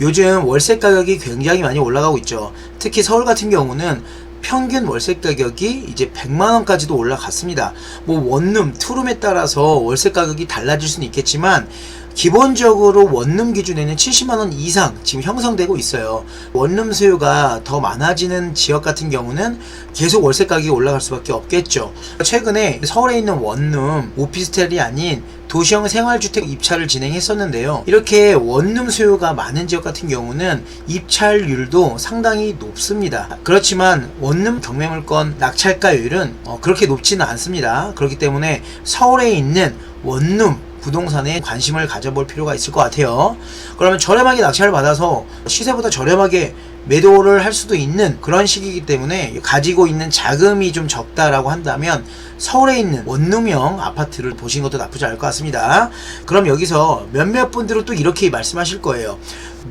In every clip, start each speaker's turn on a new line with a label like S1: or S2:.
S1: 요즘 월세 가격이 굉장히 많이 올라가고 있죠. 특히 서울 같은 경우는 평균 월세 가격이 이제 100만원까지도 올라갔습니다. 뭐 원룸, 투룸에 따라서 월세 가격이 달라질 수는 있겠지만 기본적으로 원룸 기준에는 70만원 이상 지금 형성되고 있어요. 원룸 수요가 더 많아지는 지역 같은 경우는 계속 월세 가격이 올라갈 수밖에 없겠죠. 최근에 서울에 있는 원룸, 오피스텔이 아닌 도시형 생활주택 입찰을 진행했었는데요. 이렇게 원룸 수요가 많은 지역 같은 경우는 입찰률도 상당히 높습니다. 그렇지만 원룸 경매물건 낙찰가율은 그렇게 높지는 않습니다. 그렇기 때문에 서울에 있는 원룸 부동산에 관심을 가져볼 필요가 있을 것 같아요. 그러면 저렴하게 낙찰을 받아서 시세보다 저렴하게 매도를 할 수도 있는 그런 시기이기 때문에 가지고 있는 자금이 좀 적다라고 한다면 서울에 있는 원룸형 아파트를 보시는 것도 나쁘지 않을 것 같습니다. 그럼 여기서 몇몇 분들은 또 이렇게 말씀하실 거예요.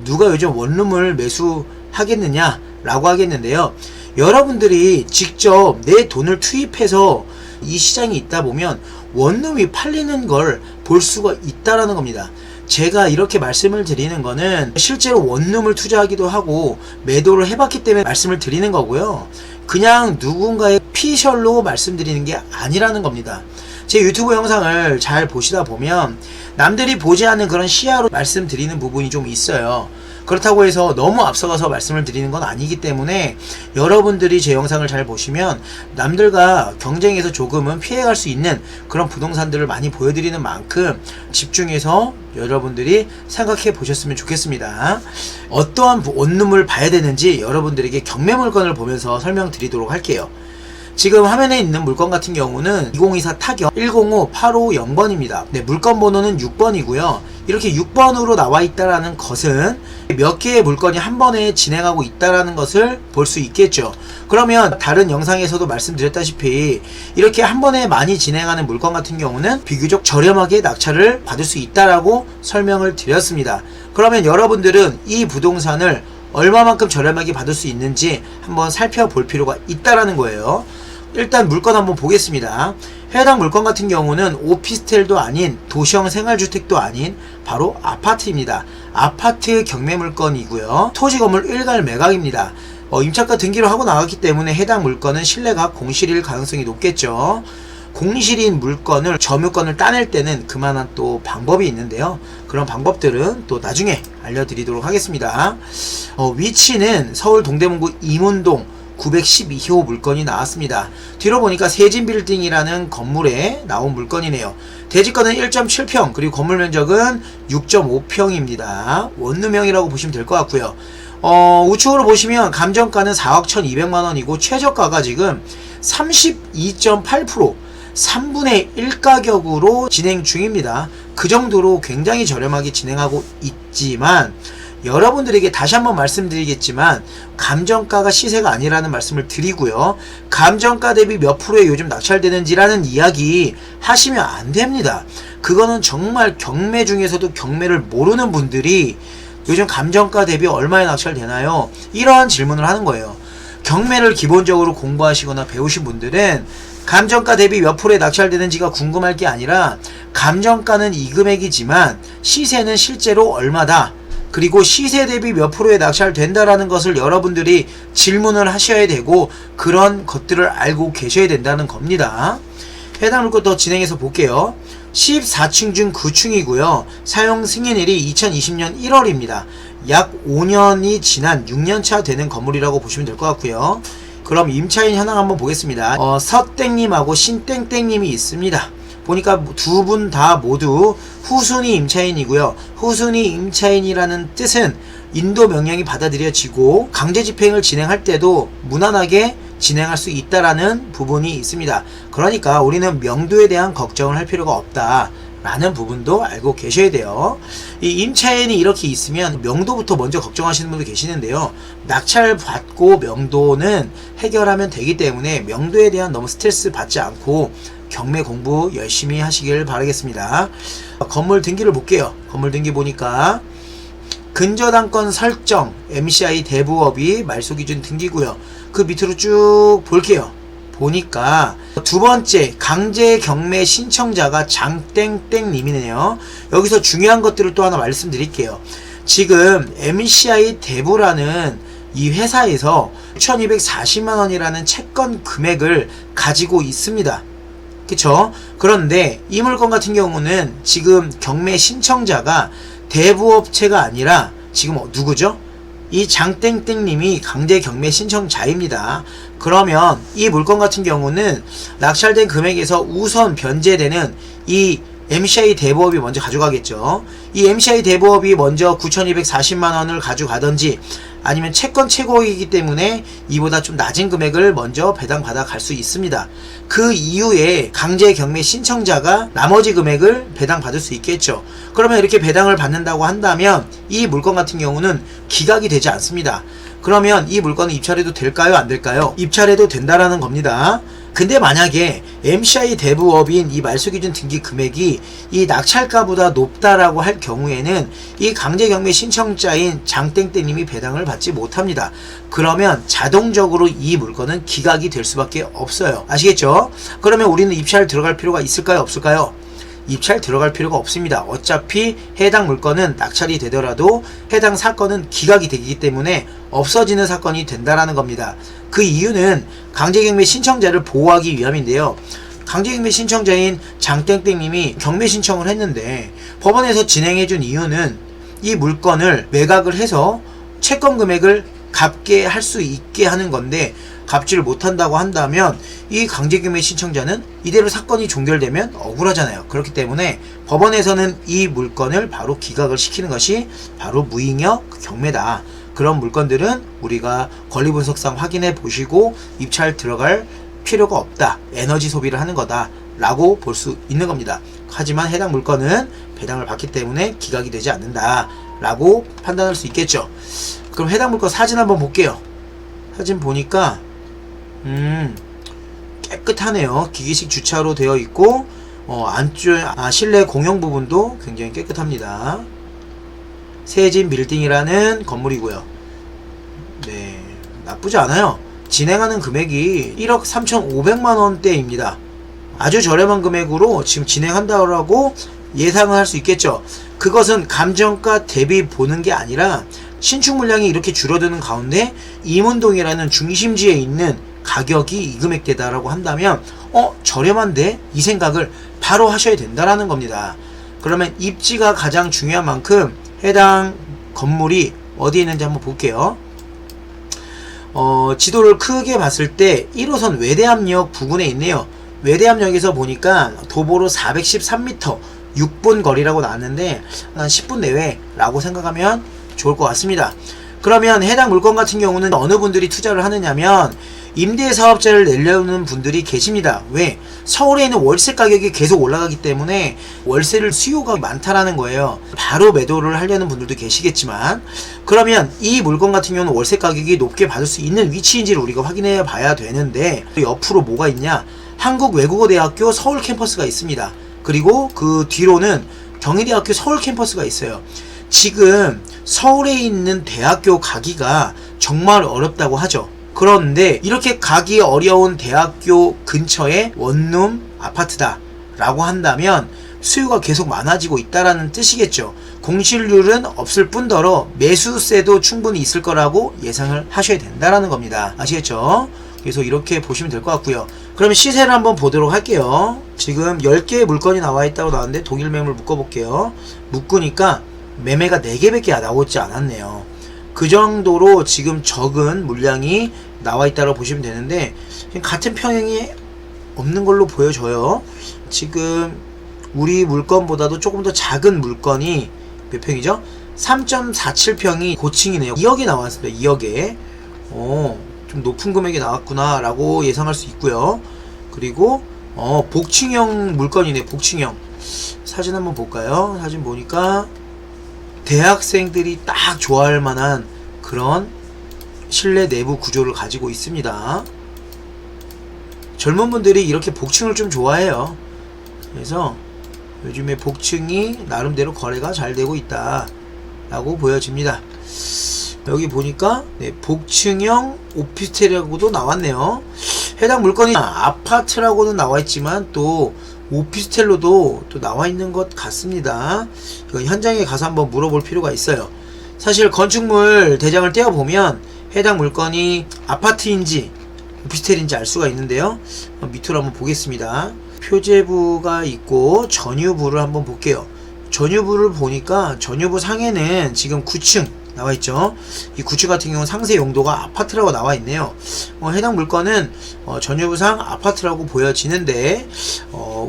S1: 누가 요즘 원룸을 매수하겠느냐 라고 하겠는데요. 여러분들이 직접 내 돈을 투입해서 이 시장이 있다 보면 원룸이 팔리는 걸 볼 수가 있다라는 겁니다. 제가 이렇게 말씀을 드리는 거는 실제로 원룸을 투자하기도 하고 매도를 해봤기 때문에 말씀을 드리는 거고요. 그냥 누군가의 피셜로 말씀드리는 게 아니라는 겁니다. 제 유튜브 영상을 잘 보시다 보면 남들이 보지 않는 그런 시야로 말씀드리는 부분이 좀 있어요. 그렇다고 해서 너무 앞서가서 말씀을 드리는 건 아니기 때문에 여러분들이 제 영상을 잘 보시면 남들과 경쟁에서 조금은 피해갈 수 있는 그런 부동산들을 많이 보여드리는 만큼 집중해서 여러분들이 생각해 보셨으면 좋겠습니다. 어떠한 원룸을 봐야 되는지 여러분들에게 경매물건을 보면서 설명드리도록 할게요. 지금 화면에 있는 물건 같은 경우는 2024 타격 105850번입니다. 네, 물건 번호는 6번이고요. 이렇게 6번으로 나와 있다라는 것은 몇 개의 물건이 한 번에 진행하고 있다라는 것을 볼 수 있겠죠. 그러면 다른 영상에서도 말씀드렸다시피 이렇게 한 번에 많이 진행하는 물건 같은 경우는 비교적 저렴하게 낙찰을 받을 수 있다라고 설명을 드렸습니다. 그러면 여러분들은 이 부동산을 얼마만큼 저렴하게 받을 수 있는지 한번 살펴볼 필요가 있다라는 거예요. 일단 물건 한번 보겠습니다. 해당 물건 같은 경우는 오피스텔도 아닌 도시형 생활주택도 아닌 바로 아파트입니다. 아파트 경매 물건이고요. 토지 건물 일괄 매각입니다. 임차가 등기를 하고 나갔기 때문에 해당 물건은 신뢰가 공실일 가능성이 높겠죠. 공실인 물건을 점유권을 따낼 때는 그만한 또 방법이 있는데요. 그런 방법들은 또 나중에 알려드리도록 하겠습니다. 위치는 서울 동대문구 이문동 912호 물건이 나왔습니다. 뒤로 보니까 세진빌딩이라는 건물에 나온 물건이네요. 대지권은 1.7평 그리고 건물 면적은 6.5평입니다. 원룸형이라고 보시면 될 것 같고요. 우측으로 보시면 감정가는 4억 1200만원이고 최저가가 지금 32.8% 3분의 1 가격으로 진행 중입니다. 그 정도로 굉장히 저렴하게 진행하고 있지만 여러분들에게 다시 한번 말씀드리겠지만 감정가가 시세가 아니라는 말씀을 드리고요. 감정가 대비 몇 프로에 요즘 낙찰되는지라는 이야기 하시면 안 됩니다. 그거는 정말 경매 중에서도 경매를 모르는 분들이 요즘 감정가 대비 얼마에 낙찰되나요? 이러한 질문을 하는 거예요. 경매를 기본적으로 공부하시거나 배우신 분들은 감정가 대비 몇 프로에 낙찰되는지가 궁금할 게 아니라 감정가는 이 금액이지만 시세는 실제로 얼마다, 그리고 시세 대비 몇 프로에 낙찰된다라는 것을 여러분들이 질문을 하셔야 되고 그런 것들을 알고 계셔야 된다는 겁니다. 해당 물건 더 진행해서 볼게요. 14층 중 9층이고요. 사용 승인일이 2020년 1월입니다. 약 5년이 지난 6년차 되는 건물이라고 보시면 될 것 같고요. 그럼 임차인 현황 한번 보겠습니다. 서땡님하고 신땡땡님이 있습니다. 보니까 두 분 다 모두 후순위 임차인이고요. 후순위 임차인이라는 뜻은 인도 명령이 받아들여지고 강제 집행을 진행할 때도 무난하게 진행할 수 있다라는 부분이 있습니다. 그러니까 우리는 명도에 대한 걱정을 할 필요가 없다 라는 부분도 알고 계셔야 돼요. 이 임차인이 이렇게 있으면 명도부터 먼저 걱정하시는 분도 계시는데요. 낙찰 받고 명도는 해결하면 되기 때문에 명도에 대한 너무 스트레스 받지 않고 경매 공부 열심히 하시길 바라겠습니다. 건물 등기를 볼게요. 건물 등기 보니까 근저당권 설정 MCI 대부업이 말소기준 등기고요. 그 밑으로 쭉 볼게요. 보니까 두 번째 강제 경매 신청자가 장땡땡님이네요. 여기서 중요한 것들을 또 하나 말씀드릴게요. 지금 MCI 대부라는 이 회사에서 1240만원이라는 채권 금액을 가지고 있습니다. 그쵸? 그런데 이 물건 같은 경우는 지금 경매 신청자가 대부업체가 아니라 지금 누구죠? 이 장땡땡님이 강제 경매 신청자입니다. 그러면 이 물건 같은 경우는 낙찰된 금액에서 우선 변제되는 이 MCI 대부업이 먼저 가져가겠죠. 이 MCI 대부업이 먼저 9,240만원을 가져가든지 아니면 채권 최고이기 때문에 이보다 좀 낮은 금액을 먼저 배당받아 갈 수 있습니다. 그 이후에 강제 경매 신청자가 나머지 금액을 배당받을 수 있겠죠. 그러면 이렇게 배당을 받는다고 한다면 이 물건 같은 경우는 기각이 되지 않습니다. 그러면 이 물건은 입찰해도 될까요? 안 될까요? 입찰해도 된다라는 겁니다. 근데 만약에 MCI 대부업인 이 말소기준 등기 금액이 이 낙찰가보다 높다라고 할 경우에는 이 강제경매 신청자인 장땡땡님이 배당을 받지 못합니다. 그러면 자동적으로 이 물건은 기각이 될 수밖에 없어요. 아시겠죠? 그러면 우리는 입찰 들어갈 필요가 있을까요? 없을까요? 입찰 들어갈 필요가 없습니다. 어차피 해당 물건은 낙찰이 되더라도 해당 사건은 기각이 되기 때문에 없어지는 사건이 된다라는 겁니다. 그 이유는 강제경매 신청자를 보호하기 위함인데요. 강제경매 신청자인 장땡땡님이 경매 신청을 했는데 법원에서 진행해준 이유는 이 물건을 매각을 해서 채권 금액을 갚게 할 수 있게 하는 건데 갚지를 못한다고 한다면 이 강제경매 신청자는 이대로 사건이 종결되면 억울하잖아요. 그렇기 때문에 법원에서는 이 물건을 바로 기각을 시키는 것이 바로 무잉여 경매다. 그런 물건들은 우리가 권리분석상 확인해 보시고 입찰 들어갈 필요가 없다. 에너지 소비를 하는 거다 라고 볼 수 있는 겁니다. 하지만 해당 물건은 배당을 받기 때문에 기각이 되지 않는다 라고 판단할 수 있겠죠. 그럼 해당 물건 사진 한번 볼게요. 사진 보니까 깨끗하네요. 기계식 주차로 되어 있고 안쪽 실내 공용 부분도 굉장히 깨끗합니다. 세진 빌딩이라는 건물이고요. 네, 나쁘지 않아요. 진행하는 금액이 1억 3,500만원대입니다. 아주 저렴한 금액으로 지금 진행한다고 예상을 할 수 있겠죠. 그것은 감정가 대비 보는 게 아니라 신축 물량이 이렇게 줄어드는 가운데 이문동이라는 중심지에 있는 가격이 이 금액대다라고 한다면 저렴한데? 이 생각을 바로 하셔야 된다라는 겁니다. 그러면 입지가 가장 중요한 만큼 해당 건물이 어디에 있는지 한번 볼게요. 지도를 크게 봤을 때 1호선 외대암역 부근에 있네요. 외대암역에서 보니까 도보로 413m 6분 거리라고 나왔는데 한 10분 내외라고 생각하면 좋을 것 같습니다. 그러면 해당 물건 같은 경우는 어느 분들이 투자를 하느냐면 임대사업자를 내려는 분들이 계십니다. 왜? 서울에 있는 월세 가격이 계속 올라가기 때문에 월세를 수요가 많다라는 거예요. 바로 매도를 하려는 분들도 계시겠지만 그러면 이 물건 같은 경우는 월세 가격이 높게 받을 수 있는 위치인지를 우리가 확인해 봐야 되는데 옆으로 뭐가 있냐? 한국외국어대학교 서울 캠퍼스가 있습니다. 그리고 그 뒤로는 경희대학교 서울 캠퍼스가 있어요. 지금 서울에 있는 대학교 가기가 정말 어렵다고 하죠. 그런데 이렇게 가기 어려운 대학교 근처에 원룸 아파트다 라고 한다면 수요가 계속 많아지고 있다라는 뜻이겠죠. 공실률은 없을 뿐더러 매수세도 충분히 있을 거라고 예상을 하셔야 된다라는 겁니다. 아시겠죠? 그래서 이렇게 보시면 될 것 같고요. 그러면 시세를 한번 보도록 할게요. 지금 10개의 물건이 나와 있다고 나왔는데 동일 매물 묶어볼게요. 묶으니까 매매가 4개밖에 나오지 않았네요. 그 정도로 지금 적은 물량이 나와 있다고 보시면 되는데 같은 평형이 없는 걸로 보여져요. 지금 우리 물건보다도 조금 더 작은 물건이 몇 평이죠? 3.47평이 고층이네요. 2억이 나왔습니다. 2억에 좀 높은 금액이 나왔구나 라고 예상할 수 있고요. 그리고 복층형 물건이네. 복층형 사진 한번 볼까요? 사진 보니까 대학생들이 딱 좋아할 만한 그런 실내 내부 구조를 가지고 있습니다. 젊은 분들이 이렇게 복층을 좀 좋아해요. 그래서 요즘에 복층이 나름대로 거래가 잘 되고 있다 라고 보여집니다. 여기 보니까 복층형 오피스텔이라고도 나왔네요. 해당 물건이 아파트라고는 나와있지만 또 오피스텔로도 또 나와 있는 것 같습니다. 현장에 가서 한번 물어볼 필요가 있어요. 사실 건축물 대장을 떼어보면 해당 물건이 아파트인지 오피스텔인지 알 수가 있는데요. 밑으로 한번 보겠습니다. 표제부가 있고 전유부를 한번 볼게요. 전유부를 보니까 전유부 상에는 지금 9층 나와 있죠. 이 9층 같은 경우는 상세 용도가 아파트라고 나와 있네요. 해당 물건은 전유부상 아파트라고 보여지는데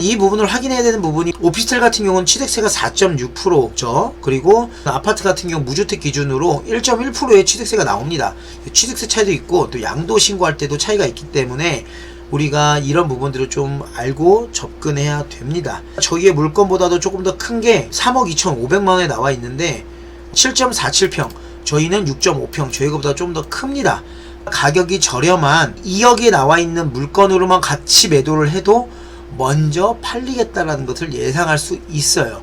S1: 이 부분을 확인해야 되는 부분이 오피스텔 같은 경우는 취득세가 4.6%죠. 그리고 아파트 같은 경우 무주택 기준으로 1.1%의 취득세가 나옵니다. 취득세 차이도 있고 또 양도 신고할 때도 차이가 있기 때문에 우리가 이런 부분들을 좀 알고 접근해야 됩니다. 저희의 물건보다도 조금 더 큰 게 3억 2,500만원에 나와 있는데 7.47평, 저희는 6.5평, 저희보다 좀 더 큽니다. 가격이 저렴한 2억에 나와 있는 물건으로만 같이 매도를 해도 먼저 팔리겠다라는 것을 예상할 수 있어요.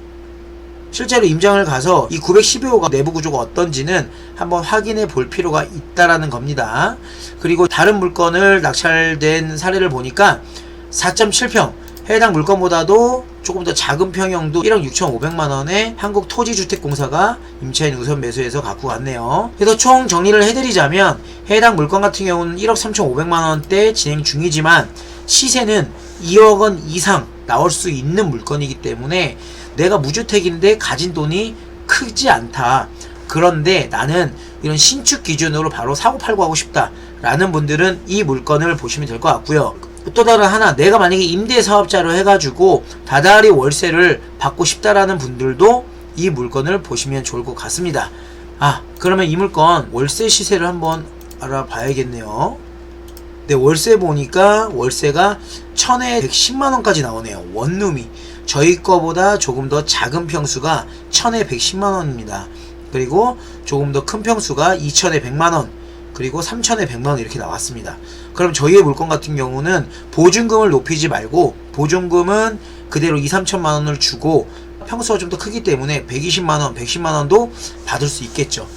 S1: 실제로 임장을 가서 이 912호가 내부 구조가 어떤지는 한번 확인해 볼 필요가 있다라는 겁니다. 그리고 다른 물건을 낙찰된 사례를 보니까 4.7평, 해당 물건보다도 조금 더 작은 평형도 1억 6,500만원에 한국토지주택공사가 임차인 우선 매수해서 갖고 왔네요. 그래서 총 정리를 해드리자면 해당 물건 같은 경우는 1억 3,500만원대 진행 중이지만 시세는 2억원 이상 나올 수 있는 물건이기 때문에 내가 무주택인데 가진 돈이 크지 않다. 그런데 나는 이런 신축 기준으로 바로 사고팔고 하고 싶다 라는 분들은 이 물건을 보시면 될 것 같고요. 또 다른 하나, 내가 만약에 임대사업자로 해가지고 다달이 월세를 받고 싶다라는 분들도 이 물건을 보시면 좋을 것 같습니다. 그러면 이 물건 월세 시세를 한번 알아봐야겠네요. 네, 월세 보니까 월세가 1000에 110만원까지 나오네요. 원룸이 저희 거보다 조금 더 작은 평수가 1000에 110만원입니다. 그리고 조금 더 큰 평수가 2000에 100만원, 그리고 3000에 100만원 이렇게 나왔습니다. 그럼 저희의 물건 같은 경우는 보증금을 높이지 말고 보증금은 그대로 2-3천만원을 주고 평수가 좀 더 크기 때문에 120만원, 110만원도 받을 수 있겠죠.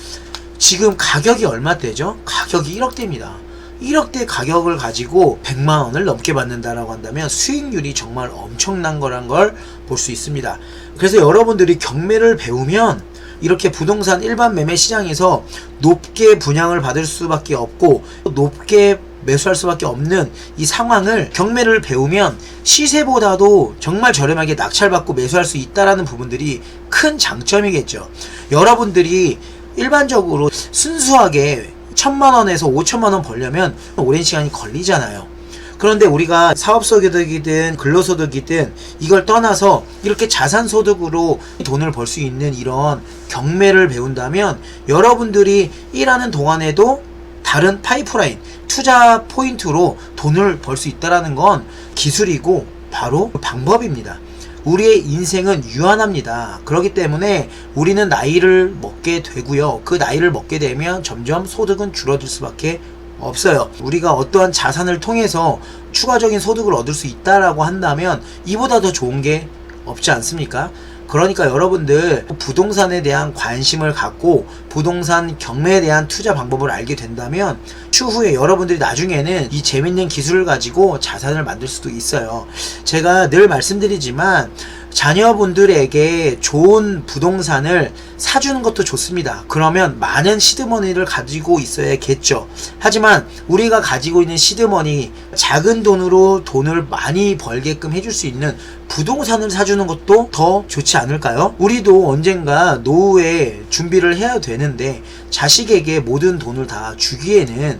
S1: 지금 가격이 얼마대죠? 가격이 1억대입니다. 1억대 가격을 가지고 100만원을 넘게 받는다라고 한다면 수익률이 정말 엄청난 거란 걸 볼 수 있습니다. 그래서 여러분들이 경매를 배우면 이렇게 부동산 일반 매매 시장에서 높게 분양을 받을 수밖에 없고 높게 매수할 수밖에 없는 이 상황을 경매를 배우면 시세보다도 정말 저렴하게 낙찰받고 매수할 수 있다라는 부분들이 큰 장점이겠죠. 여러분들이 일반적으로 순수하게 1000만원에서 5천만원 벌려면 오랜 시간이 걸리잖아요. 그런데 우리가 사업소득이든 근로소득이든 이걸 떠나서 이렇게 자산소득으로 돈을 벌 수 있는 이런 경매를 배운다면 여러분들이 일하는 동안에도 다른 파이프라인, 투자 포인트로 돈을 벌 수 있다는 건 기술이고 바로 방법입니다. 우리의 인생은 유한합니다. 그렇기 때문에 우리는 나이를 먹게 되고요. 그 나이를 먹게 되면 점점 소득은 줄어들 수밖에 없어요. 우리가 어떠한 자산을 통해서 추가적인 소득을 얻을 수 있다라고 한다면 이보다 더 좋은 게 없지 않습니까? 그러니까 여러분들 부동산에 대한 관심을 갖고 부동산 경매에 대한 투자 방법을 알게 된다면 추후에 여러분들이 나중에는 이 재밌는 기술을 가지고 자산을 만들 수도 있어요. 제가 늘 말씀드리지만 자녀분들에게 좋은 부동산을 사주는 것도 좋습니다. 그러면 많은 시드머니를 가지고 있어야겠죠. 하지만 우리가 가지고 있는 시드머니, 작은 돈으로 돈을 많이 벌게끔 해줄 수 있는 부동산을 사주는 것도 더 좋지 않을까요? 우리도 언젠가 노후에 준비를 해야 되는데 자식에게 모든 돈을 다 주기에는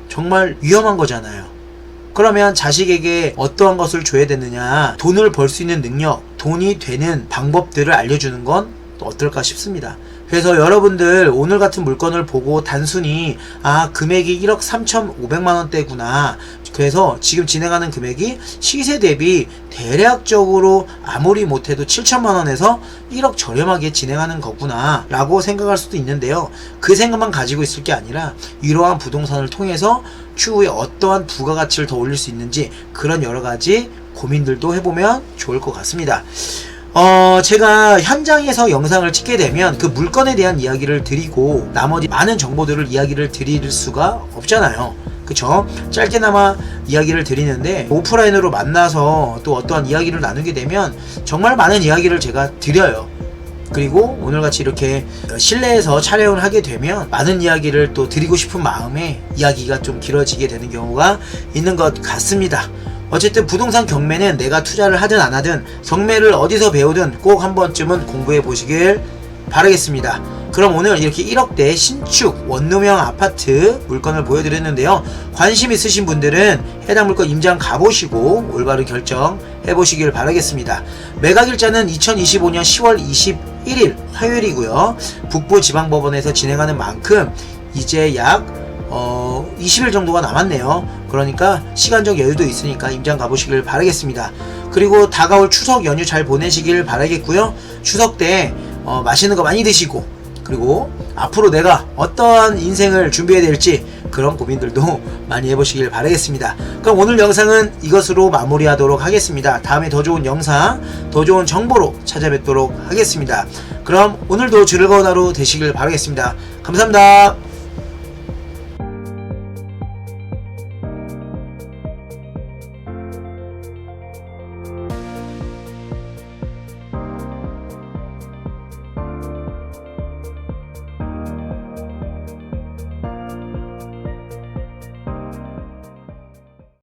S1: 정말 위험한 거잖아요. 그러면 자식에게 어떠한 것을 줘야 되느냐, 돈을 벌 수 있는 능력, 돈이 되는 방법들을 알려주는 건 또 어떨까 싶습니다. 그래서 여러분들 오늘 같은 물건을 보고 단순히 금액이 1억 3,500만원대구나, 그래서 지금 진행하는 금액이 시세 대비 대략적으로 아무리 못해도 7천만원에서 1억 저렴하게 진행하는 거구나 라고 생각할 수도 있는데요. 그 생각만 가지고 있을 게 아니라 이러한 부동산을 통해서 추후에 어떠한 부가가치를 더 올릴 수 있는지 그런 여러가지 고민들도 해보면 좋을 것 같습니다. 제가 현장에서 영상을 찍게 되면 그 물건에 대한 이야기를 드리고 나머지 많은 정보들을 이야기를 드릴 수가 없잖아요. 그쵸? 짧게나마 이야기를 드리는데 오프라인으로 만나서 또 어떠한 이야기를 나누게 되면 정말 많은 이야기를 제가 드려요. 그리고 오늘같이 이렇게 실내에서 촬영을 하게 되면 많은 이야기를 또 드리고 싶은 마음에 이야기가 좀 길어지게 되는 경우가 있는 것 같습니다. 어쨌든 부동산 경매는 내가 투자를 하든 안 하든 경매를 어디서 배우든 꼭 한 번쯤은 공부해 보시길 바라겠습니다. 그럼 오늘 이렇게 1억대 신축 원룸형 아파트 물건을 보여드렸는데요. 관심 있으신 분들은 해당 물건 임장 가보시고 올바른 결정 해보시길 바라겠습니다. 매각일자는 2025년 10월 21일 화요일이고요. 북부지방법원에서 진행하는 만큼 이제 약 20일 정도가 남았네요. 그러니까 시간적 여유도 있으니까 임장 가보시길 바라겠습니다. 그리고 다가올 추석 연휴 잘 보내시길 바라겠고요. 추석 때 맛있는 거 많이 드시고, 그리고 앞으로 내가 어떠한 인생을 준비해야 될지 그런 고민들도 많이 해보시길 바라겠습니다. 그럼 오늘 영상은 이것으로 마무리하도록 하겠습니다. 다음에 더 좋은 영상, 더 좋은 정보로 찾아뵙도록 하겠습니다. 그럼 오늘도 즐거운 하루 되시길 바라겠습니다. 감사합니다.